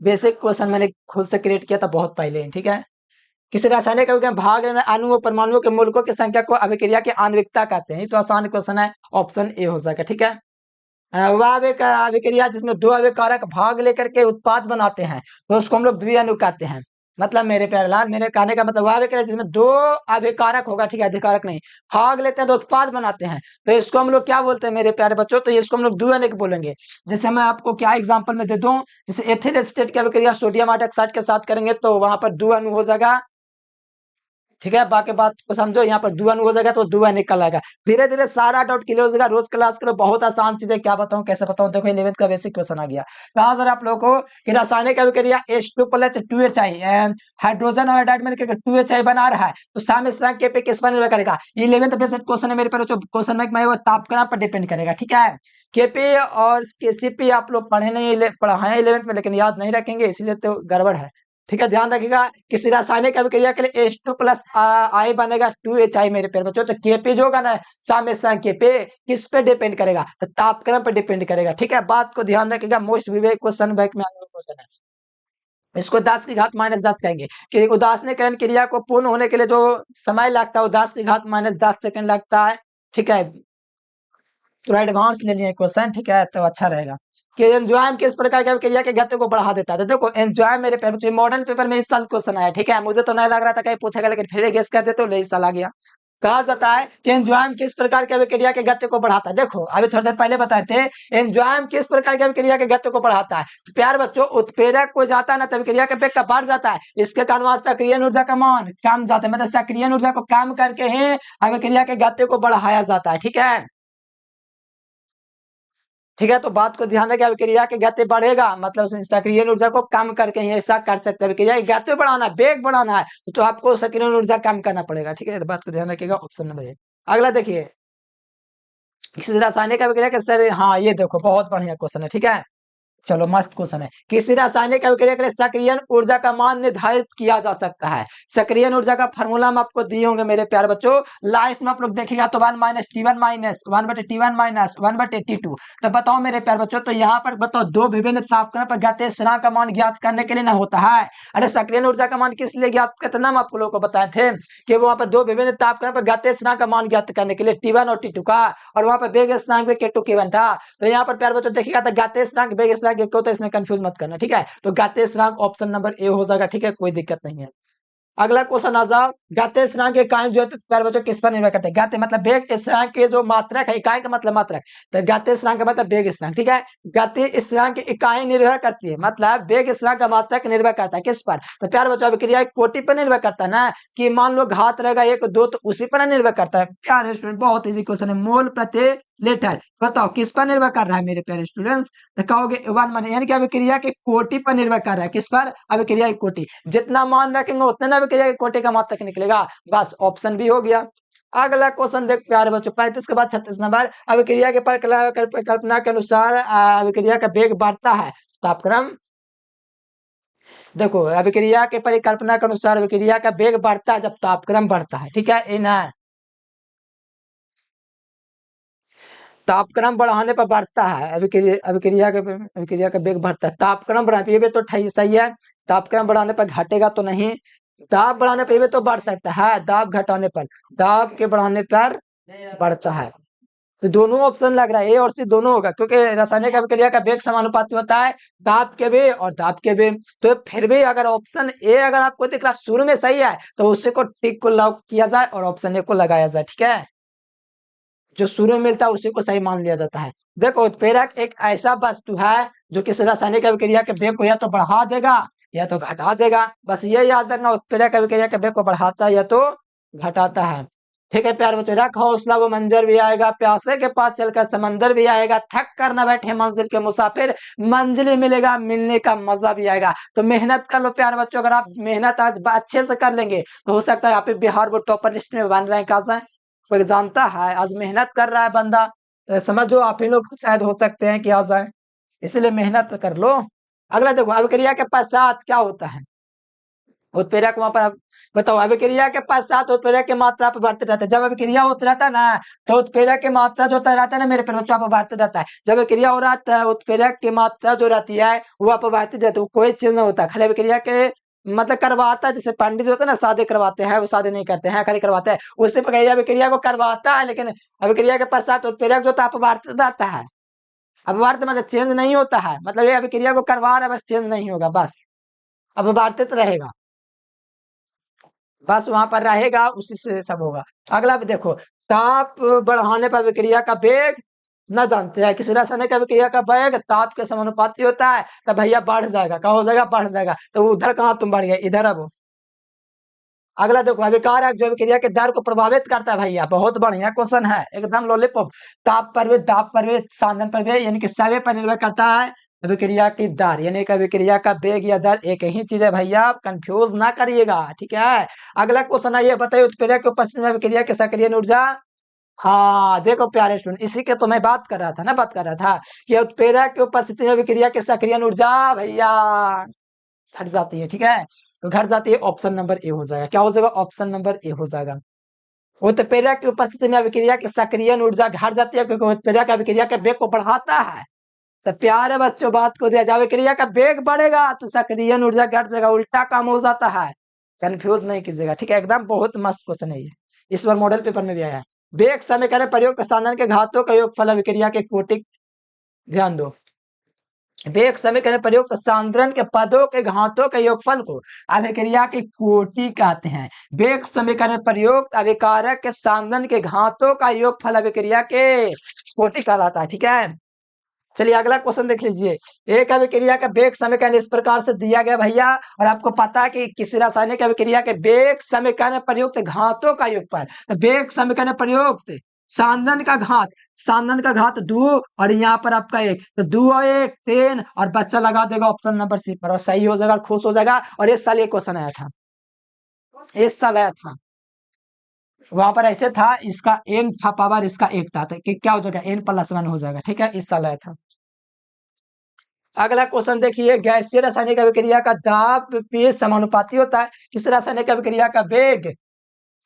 बेसिक क्वेश्चन मैंने खुद से क्रिएट किया था बहुत पहले, ठीक है। किसी रासायनिक अभिक्रिया में भाग लेने अणु और परमाणुओं के मूलकों की संख्या को अभिक्रिया की आणविकता कहते हैं, ये तो आसान क्वेश्चन है, ऑप्शन ए हो जाएगा, ठीक है। वह एक अभिक्रिया जिसमें दो अभिकारक भाग लेकर के उत्पाद बनाते हैं तो उसको हम लोग द्विअणु कहते हैं। मतलब मेरे प्यारे लाल, मेरे कहने का मतलब वह अभिक्रिया जिसमें दो अभिकारक होगा, ठीक है, अधिकारक नहीं, भाग लेते हैं तो उत्पाद बनाते हैं, तो इसको हम लोग क्या बोलते हैं मेरे प्यारे बच्चों, तो इसको हम लोग द्विअनिक बोलेंगे। जैसे मैं आपको क्या एग्जांपल में दे दूं, जैसे एथिल एसिटेट की अभिक्रिया सोडियम हाइड्रोक्साइड के साथ करेंगे तो वहां पर द्विअणु हो जाएगा, ठीक है, बाकी बात को समझो, यहाँ पर दुआ हो जाएगा तो दुआ निकल आएगा। धीरे धीरे सारा डाउट क्लियर हो जाएगा, रोज क्लास करो, बहुत आसान चीज है, क्या बताऊं कैसे बताऊं, देखो 11th का बेसिक क्वेश्चन आ गया। कहा सर आप लोगों को कि रासायनिक अभिक्रिया H2+2HI हाइड्रोजन और आयोडाइड में 2HI बना रहा है, तो साम्य स्थिरांक के पे किस पर निर्भर करेगा, 11th बेसिक क्वेश्चन है मेरे पर, जो क्वेश्चन में वो तापक्रम पर डिपेंड करेगा, ठीक है। केपी और केसीपी आप लोग पढ़े नहीं, पढ़ा है 11th में, लेकिन याद नहीं रखेंगे, इसलिए तो गड़बड़ है, ठीक है। ध्यान रखिएगा किसी रासायनिक अभिक्रिया के लिए H2+I बनेगा 2HI मेरे प्यारे बच्चों, तो Kp जो होगा ना साम्य स्थिरांक Kp किस पे डिपेंड करेगा, तो तापक्रम पर डिपेंड करेगा, ठीक है। बात को ध्यान रखिएगा, मोस्ट विवेक क्वेश्चन बैंक में आने वाला क्वेश्चन है। इसको 10 की घात -10 कहेंगे कि उदासीनीकरण क्रिया को पूर्ण होने के लिए जो समय लगता है वो 10 की घात -10 सेकंड लगता है, ठीक है। थोड़ा एडवांस ले लिए क्वेश्चन, ठीक है, तो अच्छा रहेगा कि एंजाइम किस प्रकार की अभिक्रिया के गति को बढ़ा देता है। तो देखो एंजाइम मेरे पेपर मॉडर्न पेपर में इस साल क्वेश्चन आया, ठीक है, मुझे तो नहीं लग रहा था कहीं पूछेगा, लेकिन फिर गेस कर देते तो इस साल आ गया। कहा जाता है कि एंजाइम किस प्रकार की अभिक्रिया के गति को बढ़ाता है। देखो अभी थोड़ी देर पहले बताए थे एंजाइम किस प्रकार की अभिक्रिया के गति को बढ़ाता है, तो प्यार बच्चों उत्प्रेरक को जाता है ना, तो अभिक्रिया के वेग का बढ़ जाता है, इसके कारण वहां सक्रिय ऊर्जा का मान कम जाता है, मतलब सक्रिय ऊर्जा को कम करके ही अभिक्रिया के गति को बढ़ाया जाता है, ठीक है। ठीक है, तो बात को ध्यान रखिए, अभिक्रिया की गति बढ़ेगा मतलब सक्रिय ऊर्जा को कम करके ही ऐसा कर सकते हैं, अभिक्रिया की गति बढ़ाना है, वेग बढ़ाना है, तो आपको सक्रिय ऊर्जा कम करना पड़ेगा, ठीक है, तो बात को ध्यान रखिएगा। Option number A. अगला देखिए, किसी रासायनिक अभिक्रिया के सर, हाँ ये देखो बहुत बढ़िया क्वेश्चन है, ठीक है, चलो मस्त क्वेश्चन है। किसी रासायनिक अभिक्रिया के लिए सक्रियण ऊर्जा का मान निर्धारित किया जा सकता है। सक्रियण ऊर्जा का फॉर्मूला हम आपको दिए होंगे मेरे प्यारे बच्चों, लास्ट में आप लोग देखिएगा तो 1 - T1 - 1/T1 - 1/T2। तो बताओ मेरे प्यारे बच्चों, तो यहाँ पर बताओ दो विभिन्न तापक्रम पर गतिज स्थिरांक का मान ज्ञात करने के लिए ना होता है। अरे सक्रियण ऊर्जा का मान किस लिए ज्ञात करते ना, हम आप लोगों को बताए थे कि वहां पर दो विभिन्न तापक्रम पर गतिज स्थिरांक का मान ज्ञात करने के लिए T1 और T2 का, और वहां पर वेग स्थिरांक में K2 K1 था। तो यहाँ पर प्यारे बच्चों देखिएगा तो गतिज स्थिरांक वेग स्थिरांक एक होता है, इसमें कंफ्यूज मत करना, ठीक है। तो गतिज स्थिरांक ऑप्शन नंबर ए हो जाएगा, ठीक है, कोई दिक्कत नहीं है। अगला क्वेश्चन आ जाओ, गति स्थिरांक के इकाई जो है तो प्यारे बच्चों किस पर निर्भर करते हैं, गति मतलब वेग स्थिरांक के जो मात्रक है, इकाई का मतलब मात्रक, तो गति स्थिरांक का मतलब वेग स्थिरांक, ठीक है। गति स्थिरांक की इकाई निर्भर करती है, मतलब वेग स्थिरांक का मात्रक निर्भर करता है किस पर, तो प्यारे बच्चों अभिक्रिया की कोटि पर निर्भर करता है ना, कि मान लो घात रहेगा 1 2 तो उसी पर निर्भर करता है। प्यारे स्टूडेंट बहुत इजी क्वेश्चन है, मोल प्रति लीटर बताओ किस पर निर्भर कर रहा है मेरे प्यारे स्टूडेंट्स, तो कहोगे 1 माने यानी कि अभिक्रिया के कोटि पर निर्भर कर रहा है, किस पर, अभिक्रिया की कोटि, जितना मान रखेंगे उतना ना अभिक्रिया की कोटि का मात्रक निकलेगा, बस ऑप्शन भी हो गया। अगला क्वेश्चन देख प्यारे बच्चों, 35 के बाद 36 नंबर, अभिक्रिया के परिकल्पना के अनुसार अभिक्रिया का वेग बढ़ता है, तापक्रम, देखो अभिक्रिया के परिकल्पना के अनुसार अभिक्रिया का वेग बढ़ता है जब तापक्रम बढ़ता है, ठीक है, इन तापक्रम बढ़ाने पर बढ़ता है, अभिक्रिया का वेग बढ़ता है, तापक्रम बढ़ाने पर, ये भी तो सही है, तापक्रम बढ़ाने पर घटेगा तो नहीं, दाब बढ़ाने पर ये भी तो बढ़ सकता है, दाब घटाने पर, दाब के बढ़ाने पर बढ़ता है, तो दोनों ऑप्शन लग रहा है, ए और सी दोनों होगा, क्योंकि रासायनिक अभिक्रिया का वेग समानुपाती होता है दाब के भी और दाब के भी। तो फिर भी अगर ऑप्शन ए अगर आपको दिख रहा शुरू में सही है तो उसी को टिक को लॉक किया जाए और ऑप्शन ए को लगाया जाए, ठीक है, जो शुरू में मिलता है उसी को सही मान लिया जाता है। देखो उत्प्रेरक एक ऐसा वस्तु है जो किसी रासायनिक अभिक्रिया के वेग को या तो बढ़ा देगा या तो घटा देगा, बस ये याद रखना, उत्प्रेरक अभिक्रिया के वेग को बढ़ाता है या तो घटाता है, ठीक है प्यारे बच्चों। रख हौसला वो मंजर भी आएगा, प्यासे के पास चलकर समंदर भी आएगा, थक कर न बैठे मंजिल के मुसाफिर, मंजिल मिलेगा मिलने का मजा भी आएगा। तो मेहनत कर लो प्यारे बच्चों, अगर आप मेहनत आज अच्छे से कर लेंगे तो हो सकता है आप बिहार वो टॉपर लिस्ट में बन रहे हैं, कहा कोई जानता है, आज मेहनत कर रहा है बंदा, तो समझो आप ही लोग शायद हो सकते हैं कि आ जाए, इसलिए मेहनत कर लो। अगला देखो अभिक्रिया के पश्चात क्या होता है, उत्प्रेरक वहां पर बताओ, अभिक्रिया के पश्चात उत्प्रेरक की मात्रा पर बढ़ते रहता है, जब अभिक्रिया होता रहता है ना तो उत्प्रेरक की मात्रा जो रहता है ना मेरे पर बच्चों पर बढ़ते रहता है, जब अभिक्रिया हो रहा है उत्प्रेरक की मात्रा जो रहती है वो आप बढ़ती रहती है, कोई चीज नहीं होता, खाली अभिक्रिया के मतलब करवाता है, जैसे पंडित होते हैं ना शादी करवाते हैं, वो शादी नहीं करते हैं खाली करवाते हैं, उससे अभिक्रिया को करवाता है, लेकिन अभिक्रिया के पश्चात उत्प्रेरक जो होता है अपवर्तित रहता है, अपवर्त मतलब चेंज नहीं होता है, मतलब ये अभिक्रिया को करवा रहा है बस चेंज नहीं होगा, बस अपवर्तित रहेगा। बस वहां पर रहेगा, उसी से सब होगा। अगला भी देखो, ताप बढ़ाने पर विक्रिया का वेग न जानते हैं, किसी रासायनिक अभिक्रिया का वेग ताप के समानुपाती होता है, तो भैया बढ़ जाएगा। क्या हो जाएगा? बढ़ जाएगा। तो उधर कहाँ तुम बढ़ गए, इधर। अब अगला देखो, अभिकारक जो अभिक्रिया के दर को प्रभावित करता है भैया, बहुत बढ़िया क्वेश्चन है, एकदम लॉलीपॉप। ताप पर दाब पर सांद्रण पर यानी कि समय पर निर्भर करता है अभिक्रिया की दर, यानी कि अभिक्रिया का वेग या दर एक ही चीज है भैया, आप कंफ्यूज ना करिएगा, ठीक है। अगला क्वेश्चन है, ये बताइए उत्प्रेरक के उपस्थिति में अभिक्रिया की सक्रिय ऊर्जा। हाँ देखो प्यारे स्टूडेंट, इसी के तो मैं बात कर रहा था ना, बात कर रहा था कि उत्प्रेरक की उपस्थिति में अभिक्रिया की सक्रिय ऊर्जा भैया घट जाती है, ठीक है। तो घट जाती है, ऑप्शन नंबर ए हो जाएगा। क्या हो जाएगा? ऑप्शन नंबर ए हो जाएगा। उत्प्रेरक की उपस्थिति में अभिक्रिया की सक्रिय ऊर्जा घट जाती है, क्योंकि उत्प्रेरक अभिक्रिया के वेग को बढ़ाता है। तो प्यारे बच्चों, बात को दिया जाए, अभिक्रिया का वेग बढ़ेगा तो सक्रिय ऊर्जा घट जाएगा, उल्टा काम हो जाता है। कंफ्यूज नहीं कीजिएगा, ठीक है। एकदम बहुत मस्त क्वेश्चन है ये, इस बार मॉडल पेपर में भी आया है। वेग समीकरण प्रयुक्त साधन के घातों का योगफल अभिक्रिया के कोटि, ध्यान दो। वेग समीकरण प्रयुक्त सांद्रण के पदों के घातों के योगफल को अभिक्रिया की कोटि कहते हैं। वेग समीकरण प्रयुक्त अभिकारक के सांद्रण के घातों का योगफल अभिक्रिया के कोटि कहलाता है, ठीक है। चलिए अगला क्वेश्चन देख लीजिए। एक अभिक्रिया का वेग समीकरण इस प्रकार से दिया गया भैया, और आपको पता है कि किसी रासायनिक अभिक्रिया के वेग समीकरण प्रयुक्त घातों का योगफल, वेग समीकरण प्रयुक्त सांद्रण का घात, सांद्रण का घात 2 और यहाँ पर आपका 1, तो 2 और 1 3, और बच्चा लगा देगा ऑप्शन नंबर सी पर, और सही हो जाएगा, खुश हो जाएगा। और इस साल ये क्वेश्चन आया था, इस साल आया था। वहां पर ऐसे था, इसका n था पावर, इसका 1 था, तो क्या हो जाएगा? n+1 हो जाएगा, ठीक है। इस साल आया था। अगला क्वेश्चन देखिए, गैसीय रासायनिक अभिक्रिया का दाब पे समानुपाती होता है, किस रासायनिक अभिक्रिया का वेग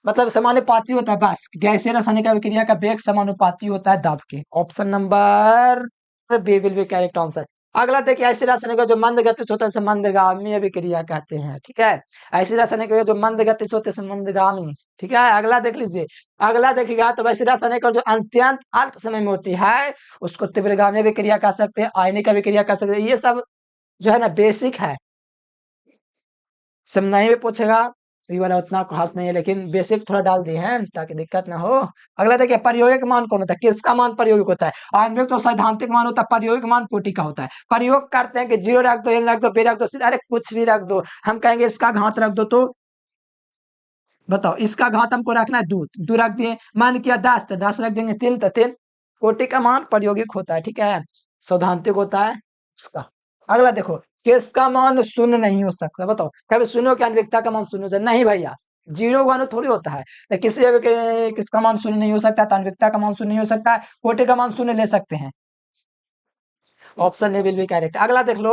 मतलब समानुपाती होता है, बस गैसीय रासायनिक अभिक्रिया का वेग समानुपाती होता है दाब के। Option number B will be correct answer. अगला देखिए, ऐसी रासायनिक जो मंद गतिज होता है उसे मंदगामी अभिक्रिया कहते हैं, ठीक है। ऐसी रासायनिक जो मंद गतिज होते हैं मंदगामी, ठीक है। अगला देख लीजिए, अगला देखिएगा तो वैसी रासायनिक जो अत्यंत अल्प समय में होती है उसको तीव्रगामी अभिक्रिया कह सकते हैं, आयनिक अभिक्रिया कह सकते हैं। ये सब जो है ना बेसिक है, सब नहीं भी पूछेगा, ये वाला उतना खास नहीं है, लेकिन बेसिक थोड़ा डाल दिए हैं ताकि दिक्कत ना हो। अगला देखिए, प्रायोगिक मान कौन होता है, किसका मान प्रायोगिक होता है? आण्विक तो सैद्धांतिक मान होता है, प्रायोगिक मान कोटि का होता है। प्रयोग करते हैं कि 0 रख दो, n रख दो, b रख दो, अरे कुछ भी रख दो, हम कहेंगे इसका घात रख दो, तो बताओ इसका घात हमको रखना है 2, 2 रख दिए। मान किया 10, तो 10 रख देंगे, 3 तो 3। कोटि का मान प्रायोगिक होता है, ठीक है, सैद्धांतिक होता है उसका। अगला देखो, किसका मान शून्य नहीं हो सकता, बताओ। कभी शून्य की अन्विकता का मान शून्य हो जाए? नहीं भैया, 0 1 थोड़ी होता है। तो किसका मान शून्य नहीं हो सकता? अन्विकता का मान शून्य नहीं हो सकता है, कोटि का मान शून्य ले सकते हैं। Option A will be correct. अगला देख लो,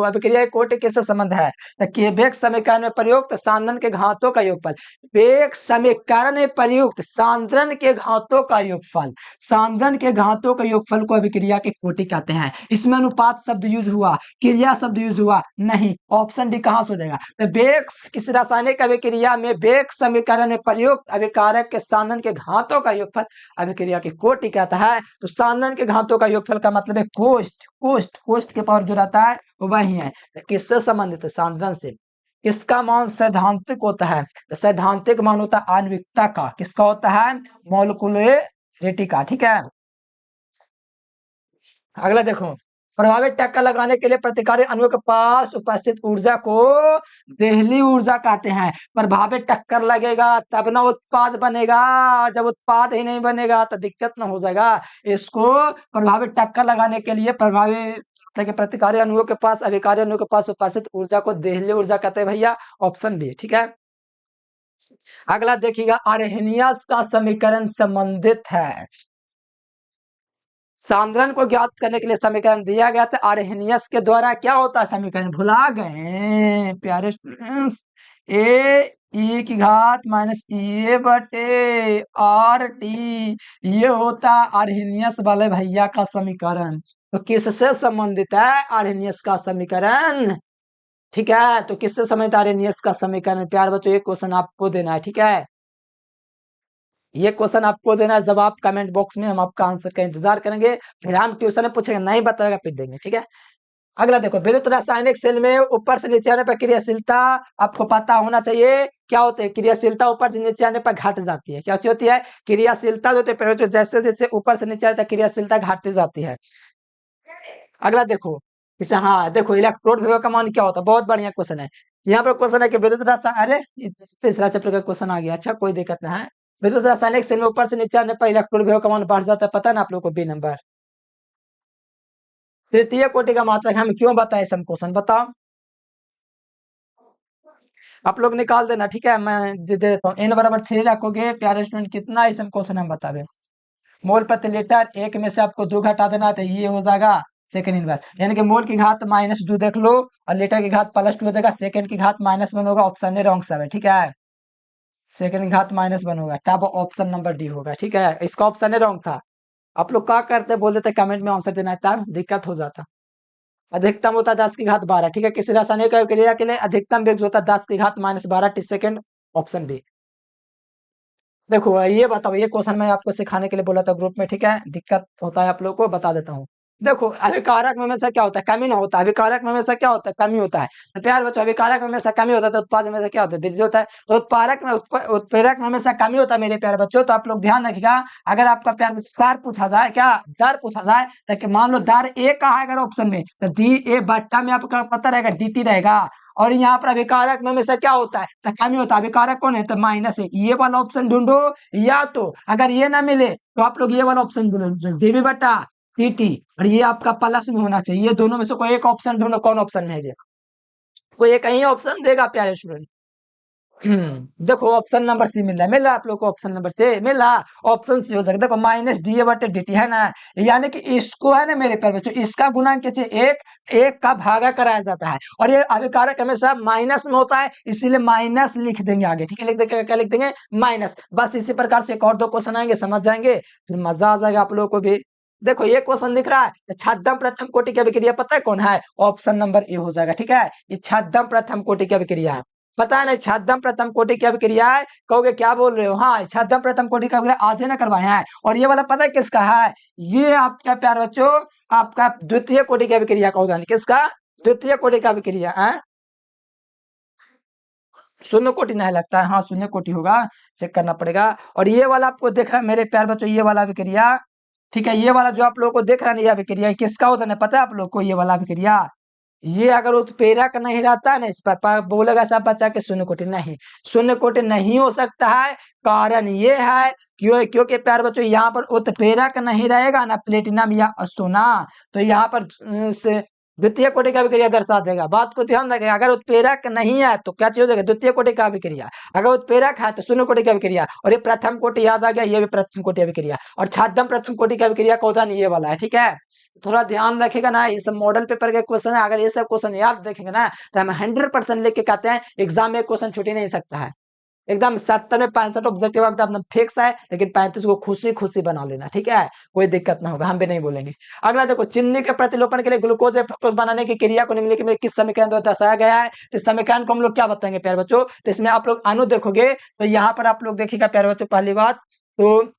अभिक्रिया कोटि किससे संबंध है? कि वेग समीकरण में प्रयुक्त सांद्रण के घातों का योगफल, वेग समीकरण में प्रयुक्त सांद्रण के घातों का योगफल, सांद्रण के घातों का योगफल को अभिक्रिया के कोटि कहते हैं। इसमें अनुपात शब्द यूज हुआ, क्रिया शब्द यूज हुआ नहीं, ऑप्शन डी कहां से हो जाएगा? तो वेग किसी रासायनिक अभिक्रिया में वेग समीकरण में प्रयुक्त अभिकारक के सांद्रण के घातों का योगफल अभिक्रिया की कोटि कहता है। तो सांद्रण के घातों का योगफल का मतलब है कोष्ट, कोष्ट के पावर जो रहता है वो वही है। किससे संबंधित है? सांद्रण से। किसका मान सैद्धांतिक होता है? तो सैद्धांतिक मान होता है आणविकता का। किसका होता है? मॉलिक्यूलरिटी का, ठीक है। अगला देखो, प्रभावित टक्कर लगाने के लिए प्रतिकारी अणुओं के पास उपस्थित ऊर्जा को देहली ऊर्जा कहते हैं। प्रभावित टक्कर लगेगा तब ना उत्पाद बनेगा, जब उत्पाद ही नहीं बनेगा तो दिक्कत ना हो जाएगा। इसको प्रभावित टक्कर लगाने के लिए प्रभावित प्रतिकारी अणुओं के पास अभिकारी अणुओं के पास उपस्थित ऊर्जा को देहली ऊर्जा कहते हैं भैया, ऑप्शन बी, ठीक है। अगला देखिएगा, आर्हेनियस का समीकरण संबंधित है। सांद्रण को ज्ञात करने के लिए समीकरण दिया गया था, आर्हेनियस के द्वारा क्या होता है समीकरण? भुला गए प्यारे स्टूडेंट्स? ए ई की घात माइनस ए बटे आर टी, ये होता है आर्हेनियस वाले भैया का समीकरण। तो किससे संबंधित है आर्हेनियस का समीकरण? ठीक है, तो किससे संबंधित आर्हेनियस का समीकरण? प्यार बच्चों, एक क्वेश्चन आपको देना है, ठीक है। ये क्वेश्चन आपको देना है, जब आप कमेंट बॉक्स में हम आपका आंसर का इंतजार करेंगे, फिर हम ट्यूशन में पूछेंगे, नहीं बताएगा फिर देंगे, ठीक है। अगला देखो, विद्युत रासायनिक सेल में ऊपर से नीचे आने पर क्रियाशीलता आपको पता होना चाहिए क्या होती है। क्रियाशीलता ऊपर से नीचे आने पर घट जाती है। क्या होती है? क्रियाशीलता जो होती है, जैसे जैसे ऊपर से नीचे आता है क्रियाशीलता घटती जाती है। अगला देखो, इसे हाँ देखो, इलेक्ट्रोड विभव का मान क्या होता है। बहुत बढ़िया क्वेश्चन है। यहाँ पर क्वेश्चन है कि विद्युत रासायनिक, अरे तीसरा चैप्टर का क्वेश्चन आ गया। अच्छा कोई दिक्कत नहीं है। विद्युत रासायनिक सेल में ऊपर से नीचे आने पर इलेक्ट्रोड विभव का मान बढ़ जाता है, पता है ना आप लोग को, बी नंबर। तृतीय कोटि का मात्रक हम क्यों बताए, सम क्वेश्चन बताओ। आप लोग निकाल देना, ठीक है, मैं दे देता हूँ। n बराबर 3 रखोगे प्यारे स्टूडेंट, कितना इसम क्वेश्चन हम बतावे। मोल प्रति लीटर, एक में से आपको 2 घटा देना, तो ये हो जाएगा सेकंड इनवर्स, यानी कि मोल की घात -2 देख लो और लीटर की घात +2 हो जाएगा। सेकंड की घात -1 होगा, ऑप्शन ए रॉन्ग सब है, ठीक है। सेकंड की घात -1 होगा, तब ऑप्शन नंबर डी होगा, ठीक है। इसका ऑप्शन ए रॉन्ग था। आप लोग क्या करते, बोल देते कमेंट में आंसर देना, तब दिक्कत हो जाता। अधिकतम होता है 10 की घात 12, ठीक है। किसी रासायनिक क्रिया के लिए अधिकतम वेग होता है 10 की घात -12 टी सेकेंड, ऑप्शन बी। देखो ये बताओ, ये क्वेश्चन मैं आपको सिखाने के लिए बोला था ग्रुप में, ठीक है। दिक्कत होता है आप लोगों को, बता देता हूँ। देखो अभिकारक में हमेशा क्या होता है, कमी ना होता है। अभिकारक में हमेशा क्या होता है, कमी होता है। तो प्यार बच्चों, अभिकारक में हमेशा कमी होता है, तो उत्पाद में हमेशा क्या होता है, वृद्धि होता है। तो उत्पादक में उत्प्रेरक में हमेशा कमी होता है मेरे प्यारे बच्चों। तो आप लोग ध्यान रखिएगा, अगर आपका प्यार दर पूछा जाए, क्या दर पूछा जाए, तो मान लो दर ए का है अगर ऑप्शन में, तो डी ए बट्टा में आपका पता रहेगा डी टी रहेगा। और यहाँ पर अभिकारक में हमेशा क्या होता है, तो कमी होता है। अभिकारक कौन है, तो माइनस है। ये वाला ऑप्शन ढूंढो, या तो अगर ये ना मिले तो आप लोग ये वाला ऑप्शन ढूंढो, डीवी बटा टीटी, और ये आपका प्लस में होना चाहिए। ये दोनों में से कोई एक ऑप्शन ढूंढो, कौन ऑप्शन में है ये, कोई एक ही ऑप्शन देगा प्यारे स्टूडेंट। देखो ऑप्शन नंबर सी मिल रहा है आप लोग को, ऑप्शन नंबर से मिल रहा, ऑप्शन सी हो जाएगा। देखो -डी बटे dt है ना, यानी कि इसको है ना मेरे प्यारे बच्चों, इसका गुणांक कैसे, एक का भागा कराया जाता है। और ये अभिकारक हमेशा माइनस में होता है, इसीलिए माइनस लिख देंगे आगे, ठीक है। लिख देंगे, क्या लिख देंगे, माइनस। बस इसी प्रकार से एक और 2 क्वेश्चन आएंगे, समझ जाएंगे, फिर मजा आ जाएगा आप लोगों को भी। देखो ये क्वेश्चन दिख रहा है, छादम प्रथम कोटि की अभिक्रिया पता है कौन है, ऑप्शन नंबर ए हो जाएगा, ठीक है। ये छादम प्रथम कोटि की अभिक्रिया है, पता है ना, छादम प्रथम कोटि की अभिक्रिया है। कहोगे क्या बोल रहे हो, हाँ छादम प्रथम कोटि का अभिक्रिया आज ही ना करवाए हैं। और ये वाला पता है किसका है, ये आपका प्यार बच्चों आपका द्वितीय कोटि की अभिक्रिया का उदाहरण, किसका, द्वितीय कोटि का अभिक्रिया है। शून्य कोटि नहीं लगता है, हाँ शून्य कोटि होगा, चेक करना पड़ेगा। और ये वाला आपको देख रहा है मेरे प्यार बच्चों, ये वाला अभिक्रिया, ठीक है। ये वाला जो आप लोगों को देख रहा है, ये अभिक्रिया किसका होता है पता है आप लोग को, ये वाला अभिक्रिया, ये अगर उत्प्रेरक नहीं रहता है ना, इस पर बोलेगा सब बच्चा के शून्य कोटि नहीं, शून्य कोटि नहीं हो सकता है। कारण ये है क्योंकि प्यार बच्चों यहाँ पर उत्प्रेरक नहीं रहेगा ना, प्लेटिनम या सोना, तो यहाँ पर द्वितीय कोटि का अभिक्रिया दर्शा देगा। बात को ध्यान रखेगा, अगर उत्प्रेरक नहीं है तो क्या चीज हो जाएगा, द्वितीय कोटि का अभिक्रिया। अगर उत्प्रेरक है तो शून्य कोटि का अभिक्रिया। और ये प्रथम कोटि याद आ गया, ये भी प्रथम कोटि अभिक्रिया। और छादम प्रथम कोटि का अभिक्रिया का उदाहरण ये वाला है, ठीक है। थोड़ा ध्यान रखेगा ना, ये सब मॉडल पेपर के क्वेश्चन है, अगर ये सब क्वेश्चन याद रखेंगे ना, तो हम 100% लेके कहते हैं एग्जाम में क्वेश्चन छूट ही नहीं सकता है। एकदम 70 में 65 ऑब्जेक्टिव एकदम फिक्स है, लेकिन 35 को खुशी खुशी बना लेना, ठीक है, कोई दिक्कत ना होगा, हम भी नहीं बोलेंगे। अगला देखो, चीनी के प्रतिलोपन के लिए ग्लूकोज या फ्रुक्टोज बनाने की क्रिया को निम्नलिखित में किस समीकरण द्वारा दर्शाया गया है। तो समीकरण को हम लोग क्या बताएंगे प्यारे बच्चों, तो इसमें आप लोग अणु देखोगे, तो यहाँ पर आप लोग देखिएगा प्यारे बच्चों, पहली बात तो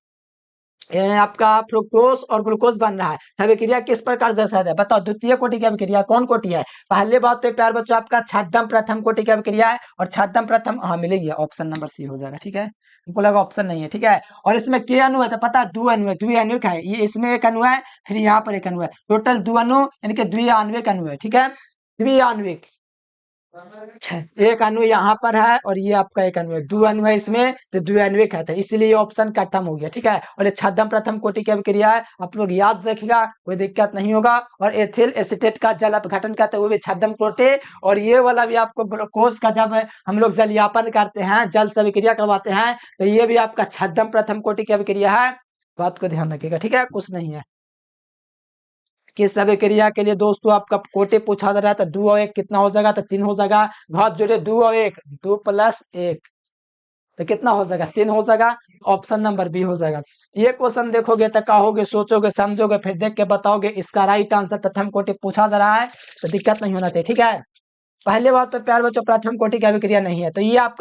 आपका फ्रुक्टोज और ग्लूकोज बन रहा है, अभिक्रिया किस प्रकार दर्शाया जाए, बताओ। द्वितीय कोटि की अभिक्रिया कौन कोटि है, पहले बात तो प्यार बच्चों आपका छादम प्रथम कोटि की अभिक्रिया है। और छादम प्रथम हाँ मिलेगी, ऑप्शन नंबर सी हो जाएगा, ठीक है। हमको लगा ऑप्शन नहीं है, ठीक है। और इसमें के अणु है, तो पता है 2 अणु है, द्विआण्विक है, ये इसमें एक अणु है, फिर यहाँ पर एक अणु है, टोटल 2 अणु यानी कि द्विआण्विक अणु है, ठीक है, द्विआण्विक। एक अणु यहाँ पर है और ये आपका एक अणु है, 2 अणु है इसमें, तो द्विआण्विक है, तो इसलिए ऑप्शन का टर्म हो गया, ठीक है। और ये छादम प्रथम कोटि की अभिक्रिया है, आप लोग याद रखिएगा, कोई दिक्कत नहीं होगा। और एथिल एसीटेट का जल अपघटन करते हैं, वो भी छादम कोटि। और ये वाला भी आपको ग्लूकोज का जब हम लोग जलयापन करते हैं, जल से अभिक्रिया करवाते हैं, तो ये भी आपका छादम प्रथम कोटि की अभिक्रिया है। बात को ध्यान रखिएगा, ठीक है, कुछ नहीं है। किस अभिक्रिया के लिए दोस्तों आपका कोटि पूछा जा रहा है, तो 2 और 1 कितना हो जाएगा, तो 3 हो जाएगा। घात जोड़े 2 और 1, 2 + 1, तो कितना हो जाएगा, 3 हो जाएगा, ऑप्शन नंबर बी हो जाएगा। ये क्वेश्चन देखोगे तो कहोगे, सोचोगे, समझोगे, फिर देख के बताओगे, इसका राइट आंसर प्रथम कोटि पूछा जा रहा है, तो दिक्कत नहीं होना चाहिए, ठीक है। पहले बात तो प्यार बच्चों प्रथम कोटि की अभिक्रिया नहीं है, तो ये आप